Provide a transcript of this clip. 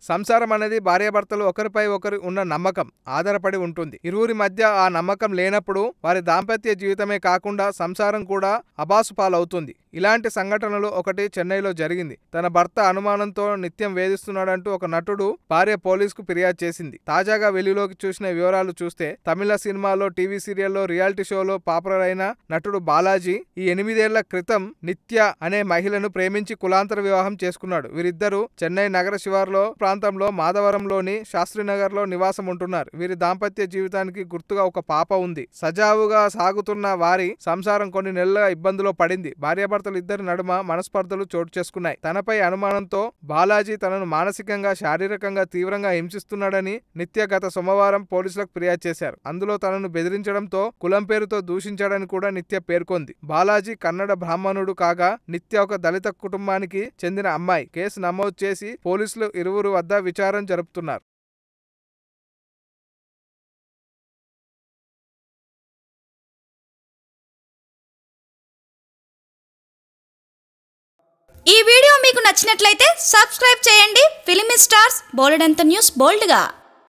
సంసారం అనేది భార్యాభర్తలు ఒకరిపై ఒకరు ఉన్న నమ్మకం ఆధారపడి ఉంటుంది. ఇరువురి మధ్య ఆ నమ్మకం లేనప్పుడు వారి దాంపత్య జీవితమే కాకుండా సంసారం కూడా అబాసుపాలవుతుంది. ఇలాంటి సంఘటనలు ఒకటి చెన్నైలో జరిగింది. తన భర్త అనుమానంతో నిత్యం వేధిస్తున్నాడంటూ ఒక నటుడు భార్య పోలీసుకు ఫిర్యాదు చేసింది. తాజాగా వెలుగులోకి చూసిన వివరాలు చూస్తే తమిళ సినిమాలో, టీవీ సీరియల్లో, రియాలిటీ షోలో పాపులర్ అయిన నటుడు బాలాజీ ఈ 8 ఏళ్ల క్రితం నిత్య అనే మహిళను ప్రేమించి కులాంతర వివాహం చేసుకున్నాడు. వీరిద్దరూ చెన్నై నగర శివార్లో ప్రాంతంలో మాధవరంలోని శాస్త్రీనగర్లో నివాసం ఉంటున్నారు. వీరి దాంపత్య జీవితానికి గుర్తుగా ఒక పాప ఉంది. సజావుగా సాగుతున్న వారి సంసారం కొన్ని నెలల ఇబ్బందులో పడింది. భార్యాభర్తలు ఇద్దరి నడుమ మనస్పర్ధలు చోటు చేసుకున్నాయి. తనపై అనుమానంతో బాలాజీ తనను మానసికంగా, శారీరకంగా తీవ్రంగా హింసిస్తున్నాడని నిత్య గత సోమవారం పోలీసులకు ఫిర్యాదు చేశారు. అందులో తనను బెదిరించడంతో, కులం పేరుతో దూషించాడని కూడా నిత్య పేర్కొంది. బాలాజీ కన్నడ బ్రాహ్మణుడు కాగా నిత్య ఒక దళిత కుటుంబానికి చెందిన అమ్మాయి. కేసు నమోదు చేసి పోలీసులు ఇరువురు వద్ద విచారణ జరుపుతున్నారు. ఈ వీడియో మీకు నచ్చినట్లయితే సబ్స్క్రైబ్ చేయండి. ఫిలిమి స్టార్స్ బోలెడంత న్యూస్ బోల్డ్గా.